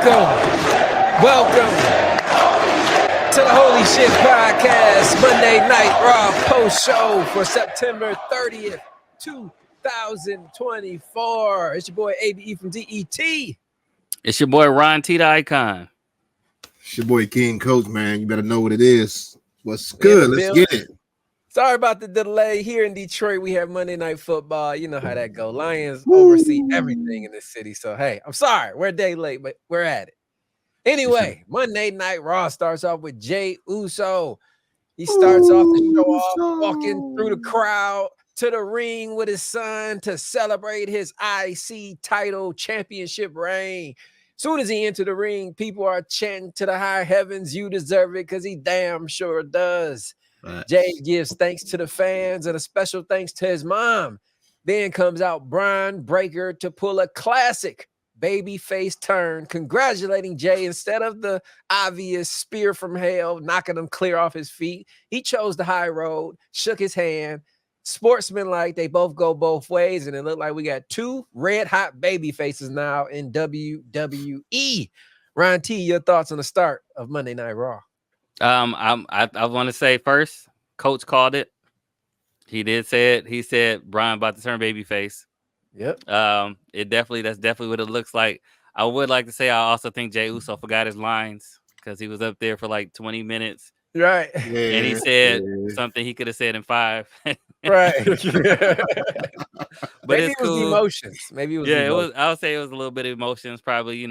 Welcome to the Holy Shhh Podcast, Monday Night Raw post show for September 30th, 2024. It's your boy Abe from DET. It's your boy Ron T the Icon. It's your boy King Coach, man. You better know what it is. What's good? Let's get it. Sorry about the delay. Here in Detroit, we have Monday Night Football. You know how that go. Lions oversee everything in this city. So, hey, I'm sorry. We're a day late, but we're at it. Anyway, Monday Night Raw starts off with Jey Uso. He starts off the show off walking through the crowd to the ring with his son to celebrate his IC title championship reign. Soon as he entered the ring, people are chanting to the high heavens, "You deserve it," because he damn sure does. Right. Jey gives thanks to the fans and a special thanks to his mom. Then comes out Braun Breaker to pull a classic babyface turn, congratulating Jey instead of the obvious spear from hell, knocking him clear off his feet. He chose the high road, shook his hand. Sportsmanlike, they both go both ways, and it looked like we got two red hot baby faces now in WWE. Ron T, your thoughts on the start of Monday Night Raw? I want to say first, Coach called it. He did say it. He said Brian about to turn babyface. Yep. That's definitely what it looks like. I would like to say I also think Jey Uso forgot his lines because he was up there for like 20 minutes. Right. Yeah, and he said something he could have said in 5. Right. But maybe it's it was cool. the emotions. Maybe it was. Yeah, it was. I would say it was a little bit of emotions, probably.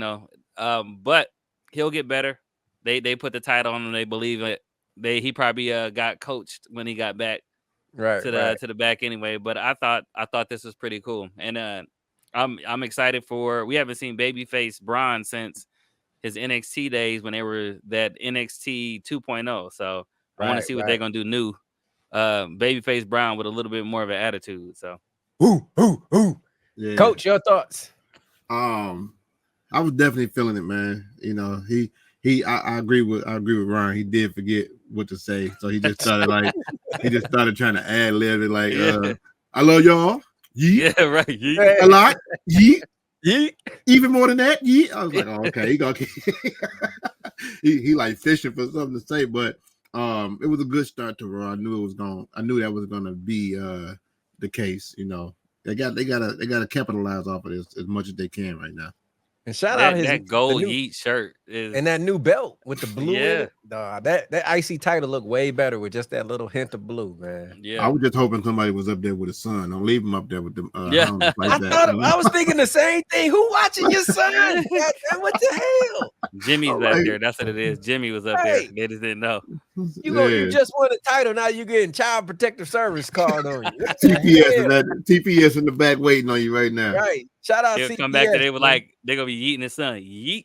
But he'll get better. They put the title on him. They believe it. He probably got coached when he got back to the back anyway. But I thought this was pretty cool, and I'm excited for. We haven't seen babyface Braun since his NXT days when they were that NXT 2.0. So I want to see what they're gonna do new. Babyface Braun with a little bit more of an attitude. So, yeah. Coach, your thoughts? I was definitely feeling it, man. I agree with Ryan. He did forget what to say, so he just started trying to ad lib it like, "I love y'all." Yeet. Yeah, right. Yeet. A lot. Yeet. Yeet. Even more than that. Yeet. I was like, oh, okay, he like fishing for something to say, but it was a good start to Raw. I knew that was gonna be the case. They gotta capitalize off of this as much as they can right now. And shout out that gold Yeet shirt and that new belt with the blue in it. That IC title looked way better with just that little hint of blue, man. Yeah, I was just hoping somebody was up there with his son. Don't leave him up there with them. I was thinking the same thing. Who watching your son? What the hell? Jimmy's back there. That's what it is. Jimmy was up there. They just didn't know. You just won a title. Now you getting Child Protective Service called on you. TPS in the back waiting on you right now. Right. Shout out. He'll come back to they were like they're gonna be yeeting his son. Yeet.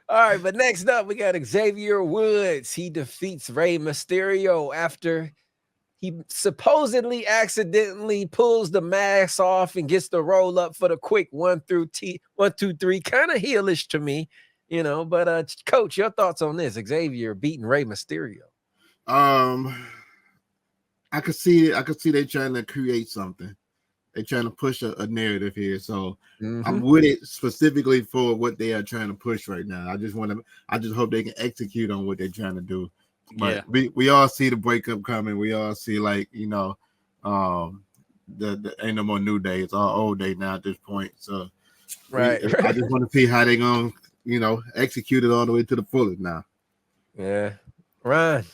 All right, but next up we got Xavier Woods. He defeats Rey Mysterio after he supposedly accidentally pulls the mask off and gets the roll up for the quick 1 through 1, 2, 3. Kind of heelish to me, But Coach, your thoughts on this? Xavier beating Rey Mysterio. I could see they trying to create something. They're trying to push a narrative here. So I'm with it specifically for what they are trying to push right now. I just hope they can execute on what they're trying to do. But we all see the breakup coming. We all see the ain't no more New Day. It's all old day now at this point. So I just want to see how they gonna execute it all the way to the fullest now. Yeah, Ryan.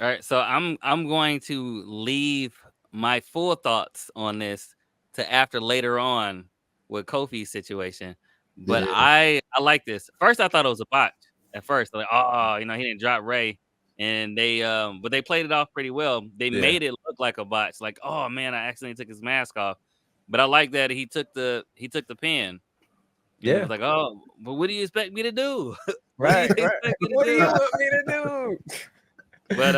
All right, so I'm going to leave my full thoughts on this to after later on with Kofi's situation. But I like this. First, I thought it was a botch at first. Like, he didn't drop Rey, and but they played it off pretty well. They made it look like a botch. Like, oh man, I accidentally took his mask off. But I like that he took the pin. Yeah. He was like, oh, but what do you expect me to do? Right. What do you want me to do? But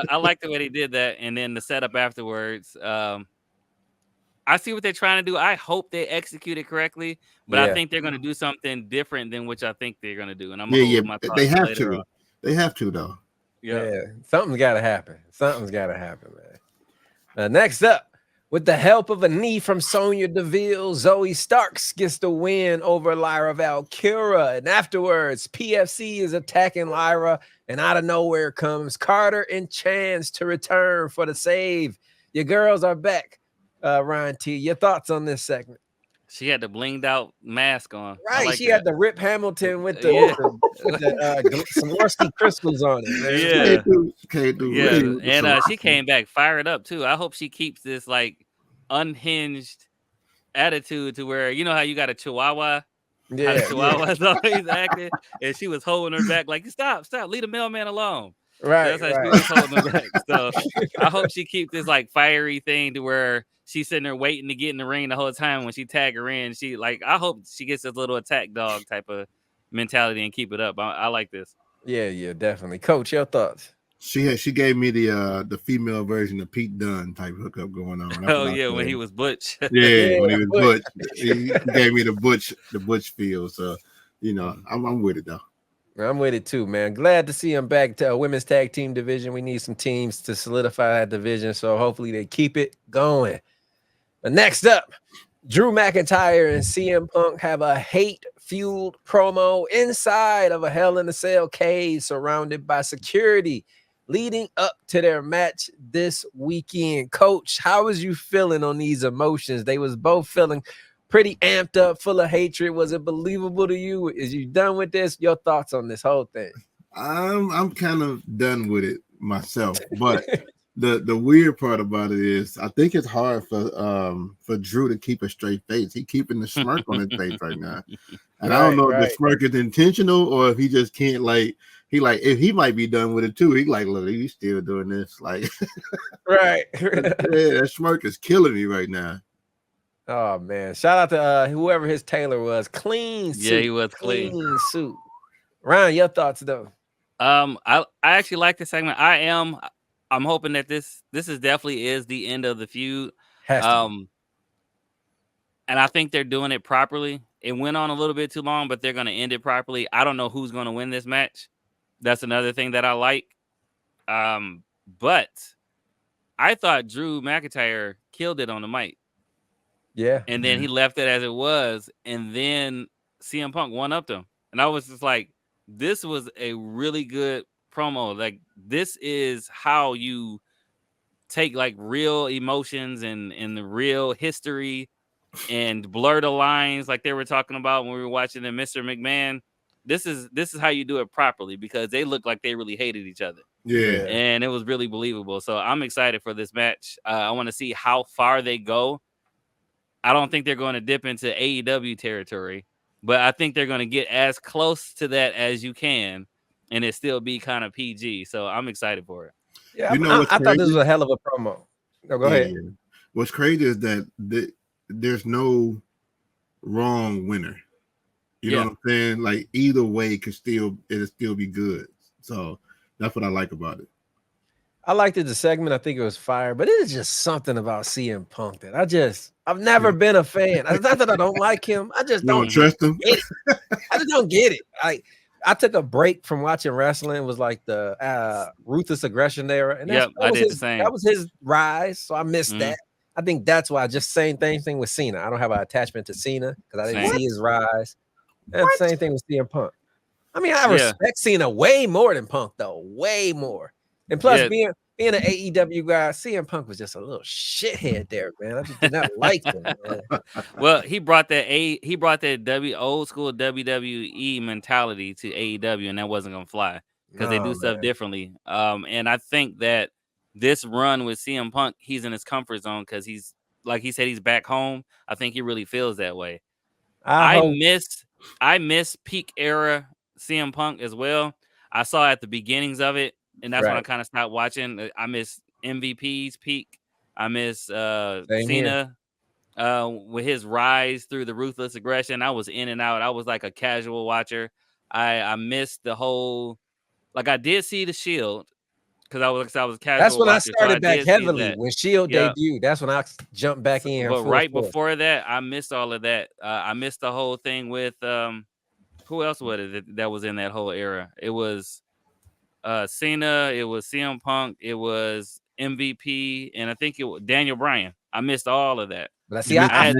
I like the way they did that, and then the setup afterwards. I see what they're trying to do. I hope they execute it correctly, but I think they're going to do something different than which I think they're going to do. And I'm my thoughts they have later to. on. They have to though. Yeah. Something's got to happen. Man. Next up, With the help of a knee from Sonya Deville, Zoe Starks gets the win over Lyra Valkyria. And afterwards, PFC is attacking Lyra, and out of nowhere comes Carter and Chance to return for the save. Your girls are back. Ryan T, your thoughts on this segment? She had the blinged out mask on. Right, like she that. had the Rip Hamilton with the Swarovski crystals on it. Man. And she came back fired up too. I hope she keeps this like unhinged attitude to where, you know how you got a Chihuahua. Yeah, how the Chihuahua's always acting, and she was holding her back like, stop, leave the mailman alone. Right, so that's how she was holding her back. So I hope she keeps this like fiery thing to where she's sitting there waiting to get in the ring the whole time. When she tag her in, she like, I hope she gets this little attack dog type of mentality and keep it up. I like this. Yeah, definitely. Coach, your thoughts? She gave me the female version of Pete Dunne type hookup going on. That's when he was Butch. When he was Butch, he gave me the Butch feel. So, I'm with it though. I'm with it too, man. Glad to see him back to a women's tag team division. We need some teams to solidify that division, so hopefully they keep it going. But next up, Drew McIntyre and CM Punk have a hate-fueled promo inside of a Hell in a Cell cage surrounded by security leading up to their match this weekend. Coach, how was you feeling on these emotions? They was both feeling pretty amped up, full of hatred. Was it believable to you? Is you done with this? Your thoughts on this whole thing? I'm kind of done with it myself, but the weird part about it is I think it's hard for Drew to keep a straight face. He's keeping the smirk on his face right now, and I don't know if the smirk is intentional or if he just can't if he might be done with it too. He like, look, he's still doing this, like right. That smirk is killing me right now. Oh man! Shout out to whoever his tailor was. Clean suit. Yeah, he was clean suit. Ryan, your thoughts though? I actually like this segment. I'm hoping that this is definitely is the end of the feud. And I think they're doing it properly. It went on a little bit too long, but they're going to end it properly. I don't know who's going to win this match. That's another thing that I like. But I thought Drew McIntyre killed it on the mic. Yeah. And then he left it as it was. And then CM Punk one-upped him. And I was just like, this was a really good promo. Like, this is how you take like real emotions and the real history and blur the lines like they were talking about when we were watching the Mr. McMahon. This is how you do it properly, because they look like they really hated each other. Yeah. And it was really believable. So I'm excited for this match. I want to see how far they go. I don't think they're going to dip into AEW territory, but I think they're going to get as close to that as you can, and it still be kind of PG. So I'm excited for it. Yeah, I thought this was a hell of a promo. No, go ahead. What's crazy is that there's no wrong winner. You know what I'm saying? Like, either way it'll still be good. So that's what I like about it. I liked the segment. I think it was fire, but it is just something about CM Punk that I've never been a fan. It's not that I don't like him. I just don't trust him. I just don't get it. I took a break from watching wrestling. It was like the Ruthless Aggression era. And I did the same. That was his rise. So I missed that. I think that's why same thing with Cena. I don't have an attachment to Cena because I didn't see his rise. And same thing with CM Punk. I mean, I respect Cena way more than Punk, though. Way more. And plus, being an AEW guy, CM Punk was just a little shithead there, man. I just did not like him. Man. Well, he brought that old school WWE mentality to AEW, and that wasn't gonna fly because they do stuff differently. And I think that this run with CM Punk, he's in his comfort zone because he's, like he said, he's back home. I think he really feels that way. I miss peak era CM Punk as well. I saw at the beginnings of it, and that's when I kind of stopped watching. I miss MVP's peak. I miss Cena with his rise through the Ruthless Aggression. I was in and out. I was like a casual watcher. I missed the whole, like, I did see the Shield because I was a casual. That's when watcher, I started back heavily when Shield debuted. That's when I jumped back in. But right before that, I missed all of that. I missed the whole thing with who else was it that was in that whole era? It was Cena, it was CM Punk, it was MVP, and I think it was Daniel Bryan. I missed all of that. But see, I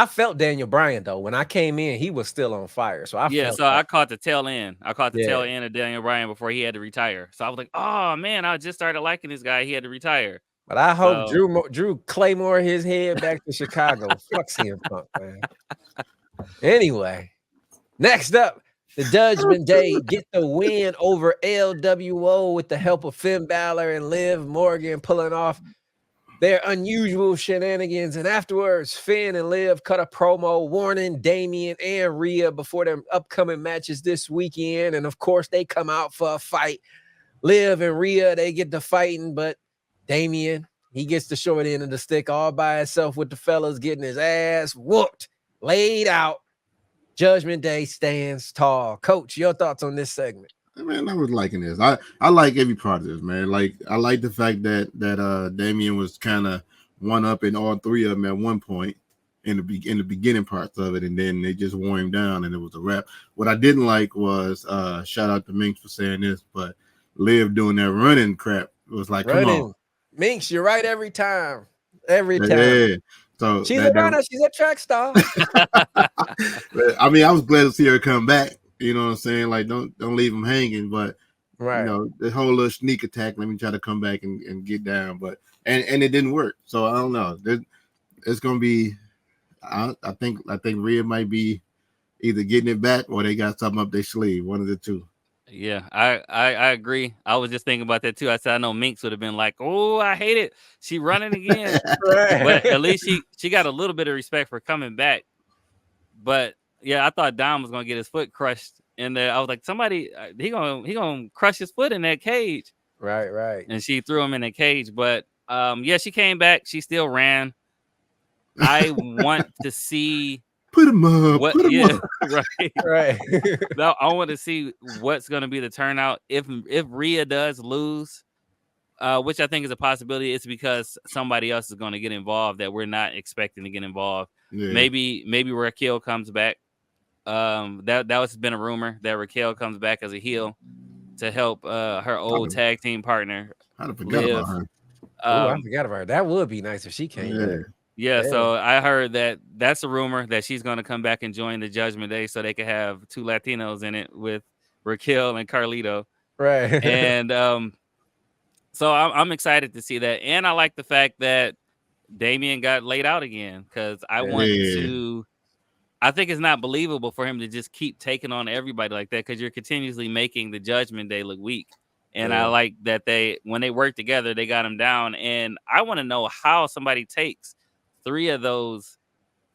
felt Daniel Bryan though. When I came in, he was still on fire. So I felt that. I caught the tail end. I caught the tail end of Daniel Bryan before he had to retire. So I was like, oh man, I just started liking this guy. He had to retire. But I hope Drew Claymore his head back to Chicago. Fuck CM Punk, man. Anyway, next up, the Judgment Day get the win over LWO with the help of Finn Balor and Liv Morgan pulling off their unusual shenanigans. And afterwards, Finn and Liv cut a promo warning Damian and Rhea before their upcoming matches this weekend. And of course, they come out for a fight. Liv and Rhea, they get to fighting, but Damian, he gets the short end of the stick all by himself with the fellas getting his ass whooped, laid out. Judgment Day stands tall. Coach, your thoughts on this segment? Man, I was liking this. I like every part of this, man. Like I like the fact that Damian was kind of one up in all three of them at one point in the beginning parts of it, and then they just wore him down and it was a wrap. What I didn't like was shout out to Minx for saying this, but Liv doing that running crap was like, come on. Minx, you're right every time. Every time. Yeah. So she's a runner, she's a track star. I mean, I was glad to see her come back. You know what I'm saying? Like, don't leave them hanging. But you know, the whole little sneak attack, let me try to come back and get down. But and it didn't work. So I don't know. It's gonna be I think Rhea might be either getting it back or they got something up their sleeve, one of the two. Yeah, I agree. I was just thinking about that too. I said I know Minx would have been like, "Oh, I hate it. She running again." But at least she got a little bit of respect for coming back. But yeah, I thought Dom was gonna get his foot crushed, and I was like, somebody he gonna crush his foot in that cage. Right. And she threw him in the cage. But yeah, she came back. She still ran. I want to see. Put him up. Right. Now I want to see what's going to be the turnout if Rhea does lose, which I think is a possibility. It's because somebody else is going to get involved that we're not expecting to get involved. Yeah. Maybe Raquel comes back. That was been a rumor that Raquel comes back as a heel to help her old tag team partner. I forgot about her. I forgot about her. That would be nice if she came back. Yeah, so I heard that's a rumor that she's going to come back and join the Judgment Day so they could have two Latinos in it with Raquel and Carlito. Right. And so I'm excited to see that. And I like the fact that Damian got laid out again because I think it's not believable for him to just keep taking on everybody like that because you're continuously making the Judgment Day look weak. And I like that when they work together, they got him down. And I want to know how somebody takes 3 of those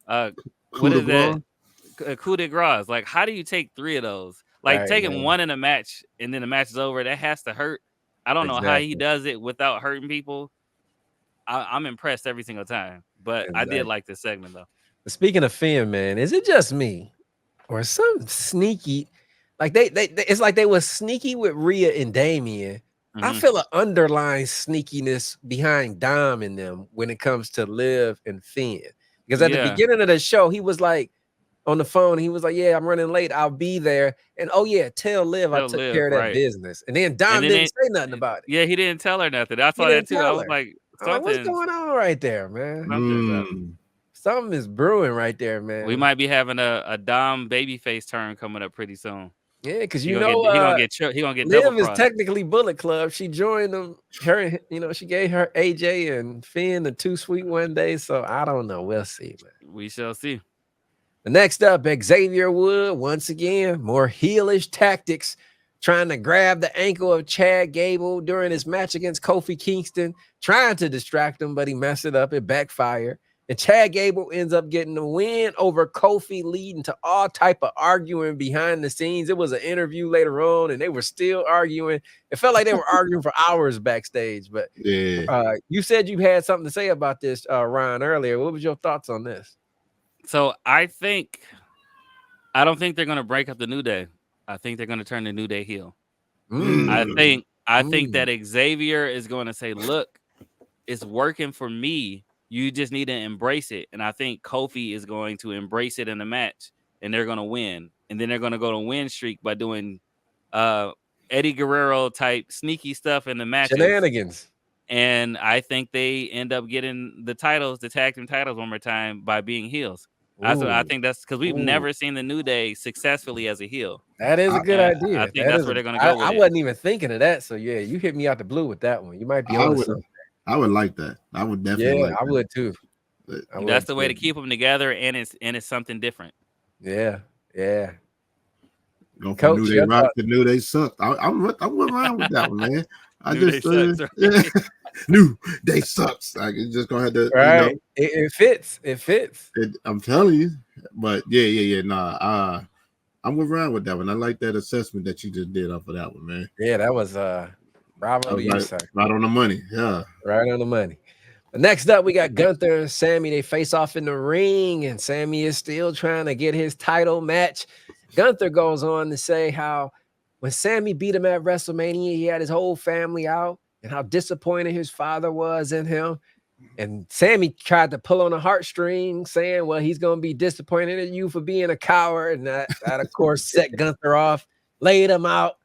coup de grace. Like, how do you take 3 of those? Like taking one in a match and then the match is over, that has to hurt. I don't know how he does it without hurting people. I'm impressed every single time. But I did like this segment though. Speaking of Finn, man, is it just me or some sneaky? Like they it's like they were sneaky with Rhea and Damian. Mm-hmm. I feel an underlying sneakiness behind Dom in them when it comes to Liv and Finn. Because at the beginning of the show, he was like on the phone, he was like, "Yeah, I'm running late. I'll be there." And tell Liv I took care of that business. And then Dom didn't say nothing about it. Yeah, he didn't tell her nothing. I saw that too. I was like, what's going on right there, man? Something is brewing right there, man. We might be having a Dom babyface turn coming up pretty soon. Yeah, because he gonna get Liv is technically Bullet Club. She joined them. She gave her AJ and Finn the 2 sweet one day. So I don't know. We'll see, man. We shall see. The next up, Xavier Wood once again, more heelish tactics, trying to grab the ankle of Chad Gable during his match against Kofi Kingston, trying to distract him, but he messed it up. It backfired. And Chad Gable ends up getting the win over Kofi, leading to all type of arguing behind the scenes. It was an interview later on, and they were still arguing. It felt like they were arguing for hours backstage. But you said you had something to say about this, Ryan, earlier. What was your thoughts on this? So I don't think they're going to break up the New Day. I think they're going to turn the New Day heel. I think that Xavier is going to say, "Look, it's working for me. You just need to embrace it." And I think Kofi is going to embrace it in the match, and they're going to win. And then they're going to go to win streak by doing Eddie Guerrero type sneaky stuff in the match. Shenanigans. And I think they end up getting the tag team titles one more time by being heels. I think that's because we've never seen the New Day successfully as a heel. That is a good idea. I think that's where they're going to go with I it. wasn't even thinking of that. So yeah, you hit me out the blue with that one. You might be on something. I would like that. I would definitely. Yeah, I would too. That's the way to keep them together, and it's something different. Yeah. Go from New Day Rock to New Day sucked. I went around with that one, man. New Day sucks. Like it's just gonna have to. Right. It fits. I'm telling you. But yeah. Nah. I'm around with that one. I like that assessment that you just did off of that one, man. Yeah, that was bravo to you, sir. Right on the money. Yeah. Right on the money. But next up, we got Gunther and Sammy. They face off in the ring, and Sammy is still trying to get his title match. Gunther goes on to say how when Sammy beat him at WrestleMania, he had his whole family out and how disappointed his father was in him. And Sammy tried to pull on a heartstring, saying, well, he's going to be disappointed in you for being a coward. And that of course, set Gunther off, laid him out,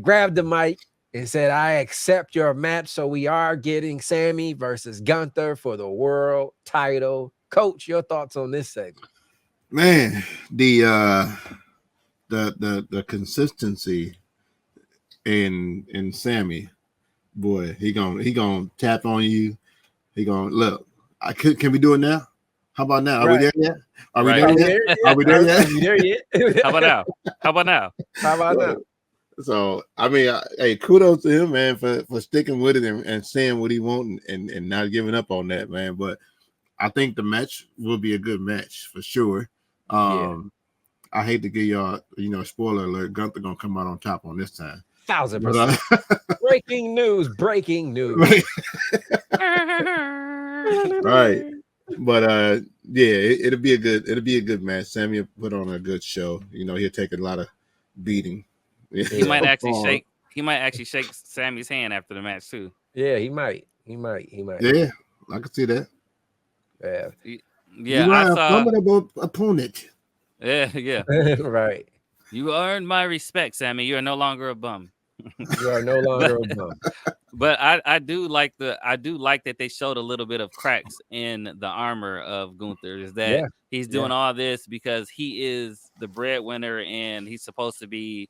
grabbed the mic, and said, I accept your match. So we are getting Sammy versus Gunther for the world title. Coach, your thoughts on this segment? Man, the consistency in Sammy, boy, he gonna tap on you. He gonna look. Can we do it now? How about now? Are we there yet? Are we there yet? How about now? So I mean, hey, kudos to him, man, for sticking with it and saying what he wants and not giving up on that, man. But I think the match will be a good match for sure. I hate to give y'all, spoiler alert. Gunther gonna come out on top on this time. 1,000%. Breaking news. Right. But it'll be a good match. Sammy put on a good show. He'll take a lot of beating. He might actually shake Sammy's hand after the match too. Yeah, he might. Yeah, I can see that. Yeah, I saw a formidable opponent. Yeah. Right. You earned my respect, Sammy. You are no longer a bum. You are no longer a bum. But I do like that they showed a little bit of cracks in the armor of Gunther. Is that he's doing all this because he is the breadwinner and he's supposed to be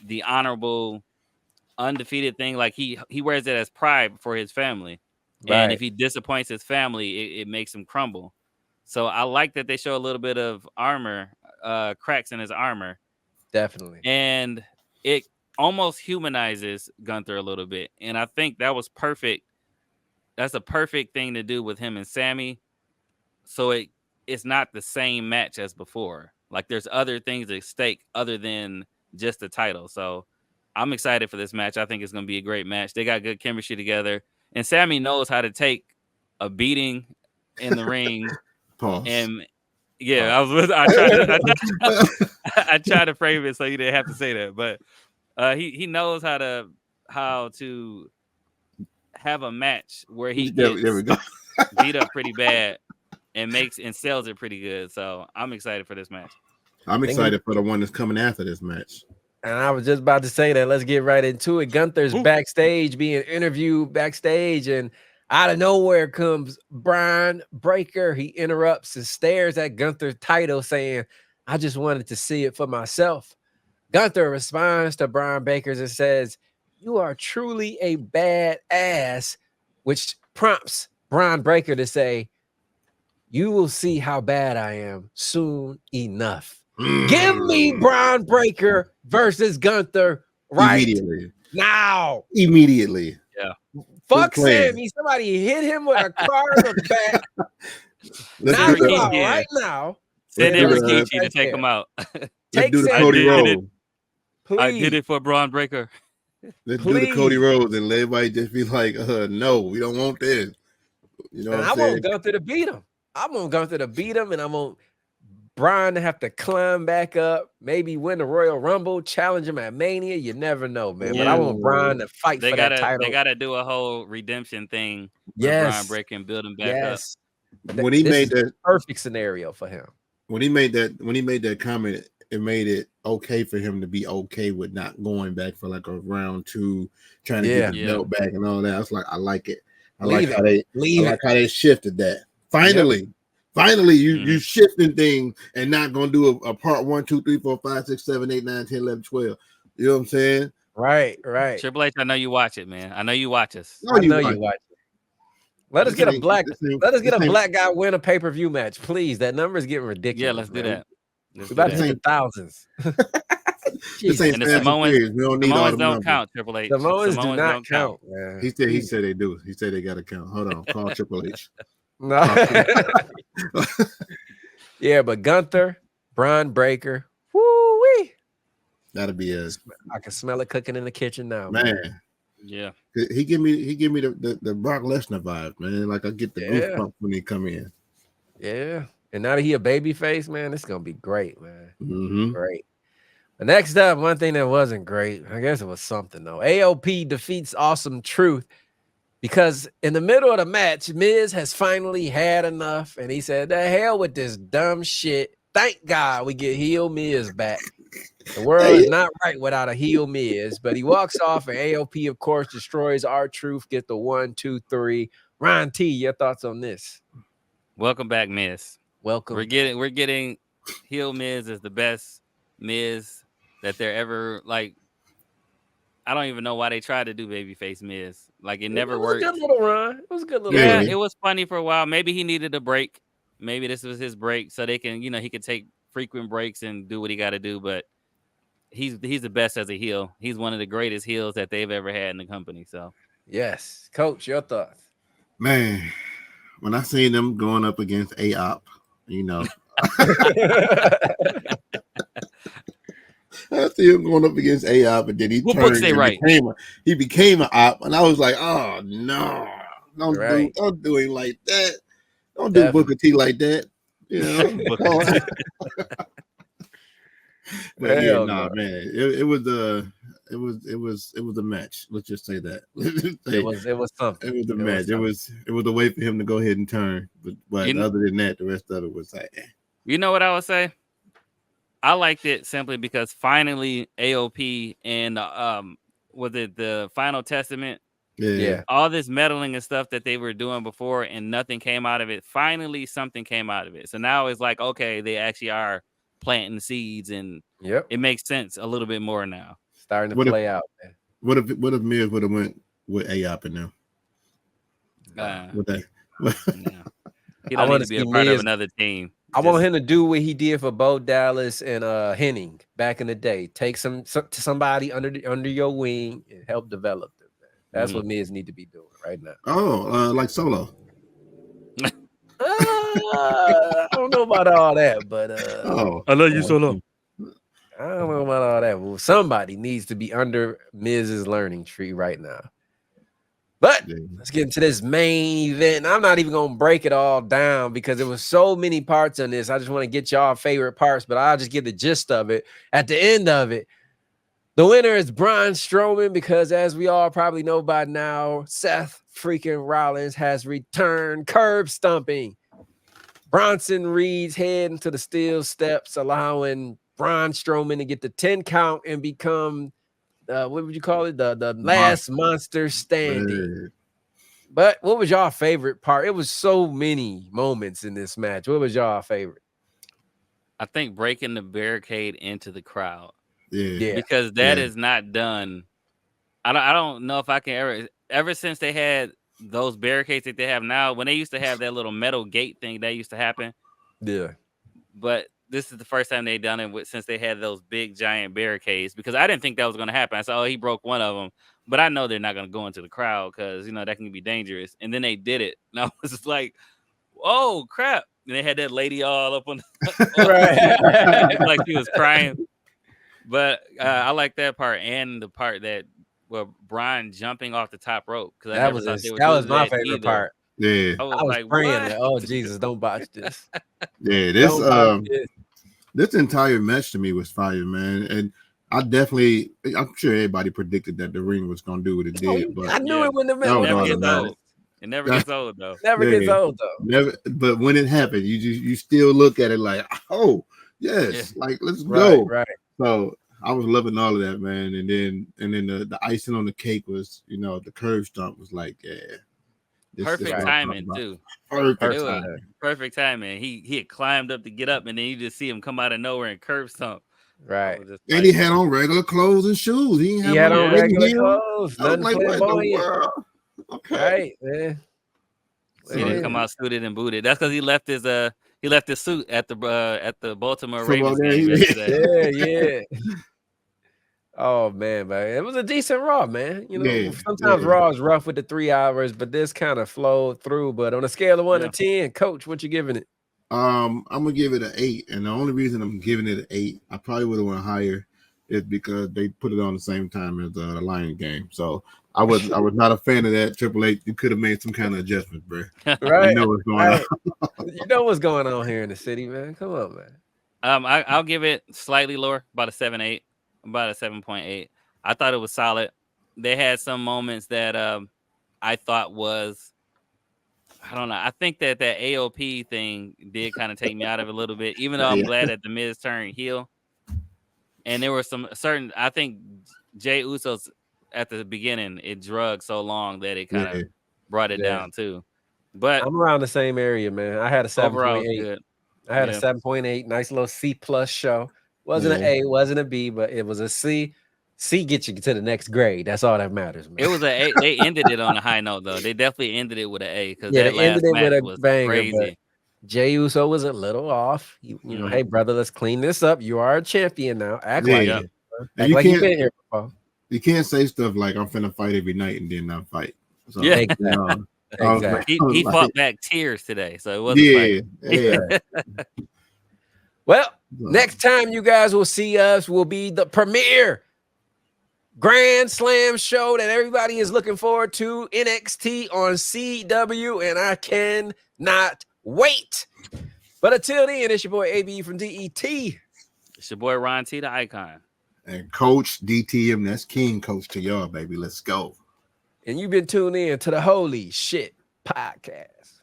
the honorable, undefeated thing. Like he wears it as pride for his family. Right. And if he disappoints his family, it makes him crumble. So I like that they show a little bit of armor, cracks in his armor. Definitely. And it almost humanizes Gunther a little bit. And I think that was perfect. That's a perfect thing to do with him and Sammy. So it's not the same match as before. Like there's other things at stake other than just the title. So I'm excited for this match. I think it's going to be a great match. They got good chemistry together. And Sammy knows how to take a beating in the ring. Pause. And I tried to frame it so you didn't have to say that, but he knows how to have a match where he gets beat up pretty bad and sells it pretty good. So I'm excited for this match. I'm excited for the one that's coming after this match. And I was just about to say that. Let's get right into it. Gunther's backstage, being interviewed backstage, and out of nowhere comes Brian Breaker. He interrupts and stares at Gunther's title, saying, I just wanted to see it for myself. Gunther responds to Brian Breaker and says, you are truly a bad ass, which prompts Brian Breaker to say, you will see how bad I am soon enough. Give me Brian Breaker versus Gunther now. Immediately. Yeah. Fuck Sammy. Somebody hit him with a car in the back. Knock him out right now. Send in Rikishi to take him out. Let's do the Cody Rhodes. I did it for Braun Breaker. Let's do the Cody Rhodes and let everybody just be like, no, we don't want this. I want Gunther to beat him. I want Gunther to beat him, and I want Brian to have to climb back up, maybe win the Royal Rumble, challenge him at Mania. You never know, man. Yeah. But I want Brian to fight for that title. They got to do a whole redemption thing. Brian Breaker and build him back up. When he made that perfect scenario for him. When he made that comment okay for him to be okay with not going back for like a round 2, trying to get the belt back and all that. I was like, I like it. I like how they shifted that. Finally, you shifting things and not gonna do a part 1, 2, 3, 4, 5, 6, 7, 8, 9, 10, 11, 12. You know what I'm saying? Right. Triple H, I know you watch it, man. I know you watch us. I know you watch it. Let us get a black guy win a pay-per-view match, please. That number is getting ridiculous. Yeah, let's do that. We're about to hit the thousands. This ain't and the Samoans, we don't need all the don't count, Triple H. Samoans do not count. Man. He said they do. He said they got to count. Hold on. Call Triple H. No. Yeah, but Gunther, Braun Breaker, woo-wee. That'll be I can smell it cooking in the kitchen now. Man. Yeah. He give me the Brock Lesnar vibe, man. Like I get the goosebumps when he come in. Yeah. And now that he a baby face, man, it's gonna be great, man. Mm-hmm. Great. But next up, one thing that wasn't great, I guess it was something though. AOP defeats Awesome Truth because in the middle of the match, Miz has finally had enough, and he said, "The hell with this dumb shit. Thank God we get heel Miz back. The world is not right without a heel Miz." But he walks off, and AOP, of course, destroys R-Truth. Get the 1, 2, 3. Ron T, your thoughts on this? Welcome back, Miz. Welcome. We're getting heel Miz is the best Miz that they're ever like. I don't even know why they tried to do babyface Miz. Like it never worked. It was a good little run. It was a good little run. run. It was funny for a while. Maybe he needed a break. Maybe this was his break, so they can, he could take frequent breaks and do what he got to do. But he's the best as a heel. He's one of the greatest heels that they've ever had in the company. So yes, Coach, your thoughts? Man, when I seen them going up against AOP, I see him going up against AOP, and then he turned and became an op, and I was like, oh no, don't do him like that. Don't do Booker T like that. But yeah, man, it was a match. Let's just say that. It was something. It was a match. It was a way for him to go ahead and turn. But other than that, the rest of it was like. You know what I would say? I liked it simply because finally AOP and was it the Final Testament? Yeah. All this meddling and stuff that they were doing before and nothing came out of it. Finally, something came out of it. So now it's like, okay, they actually are planting seeds, and it makes sense a little bit more now. Starting to play out. Man. What if Miz would have went with AOP in there? With that? He don't need to be a part of another team. I want him to do what he did for Bo Dallas and Henning back in the day. Take somebody under your wing and help develop them. That's what Miz need to be doing right now. Oh, like Solo. I don't know about all that, but I love you, Solo. I don't know about all that. Well, somebody needs to be under Miz's learning tree right now. But let's get into this main event. I'm not even going to break it all down because there was so many parts on this. I just want to get y'all favorite parts, but I'll just get the gist of it. At the end of it, the winner is Braun Strowman because, as we all probably know by now, Seth freaking Rollins has returned, curb stomping Bronson Reed's head into the steel steps, allowing Braun Strowman to get the 10 count and become what would you call it? The last monster standing. But what was y'all favorite part? It was so many moments in this match. What was y'all favorite? I think breaking the barricade into the crowd. Yeah. Because that is not done. I don't know if I can ever since they had those barricades that they have now, when they used to have that little metal gate thing, that used to happen. Yeah. But this is the first time they've done it since they had those big giant barricades, because I didn't think that was going to happen. I said, oh, he broke one of them, but I know they're not going to go into the crowd because, that can be dangerous. And then they did it. And I was just like, oh, crap. And they had that lady all up on right. Like she was crying. But I like that part and the part that Brian jumping off the top rope. That was my favorite part. Yeah, I was like praying that, oh Jesus, don't botch this. Yeah, this entire match to me was fire, man. And I'm sure everybody predicted that the ring was gonna do what it did. But I knew it when the match It never gets old though. Never gets old though. Never. But when it happened, you still look at it like, oh, Yes, like let's go. Right. So I was loving all of that, man. And then the icing on the cake was, the curve stomp was like, perfect timing too. Perfect timing. He had climbed up to get up, and then you just see him come out of nowhere and curve stomp. Right. And he had on regular clothes and shoes. He had on regular clothes. Nothing like, what in the world? Okay. Right, man. He didn't come out suited and booted. That's because he left his suit at the Baltimore Ravens game yesterday. Yeah. Oh man, it was a decent Raw, man. Sometimes Raw is rough with the 3 hours, but this kind of flowed through. But on a scale of 1 to 10, Coach, what you giving it? I'm gonna give it an 8, and the only reason I'm giving it an 8, I probably would have went higher, is because they put it on the same time as the Lion game. So I was not a fan of that. Triple H, you could have made some kind of adjustment, bro. Right. You know what's going on. You know what's going on here in the city, man. Come on, man. I'll give it slightly lower, about a 7.8, about a 7.8. I thought it was solid. They had some moments that I thought was, I don't know. I think that AOP thing did kind of take me out of it a little bit, even though I'm glad that the Miz turned heel. And there were some certain, I think Jey Uso's at the beginning, it drugged so long that it kind of brought it down too. But I'm around the same area, man. I had a 7.8. I had a 7.8. Nice little C+ show. Wasn't an A, wasn't a B, but it was a C. C gets you to the next grade. That's all that matters, man. It was a A. They ended it on a high note, though. They definitely ended it with an A, because that they last ended it match with a was banger, crazy. Jey Uso was a little off. You know, hey brother, let's clean this up. You are a champion now. Act like it. Act like you've been here before. You can't say stuff like I'm finna fight every night and then not fight. So, exactly. He fought back tears today, so it wasn't Well, next time you guys will see us will be the premiere Grand Slam show that everybody is looking forward to, NXT on CW, and I cannot wait. But until then, it's your boy AB from DET. It's your boy Ron T, the icon. And Coach DTM, that's King Coach to y'all, baby. Let's go. And you've been tuned in to the Holy Shhh Podcast.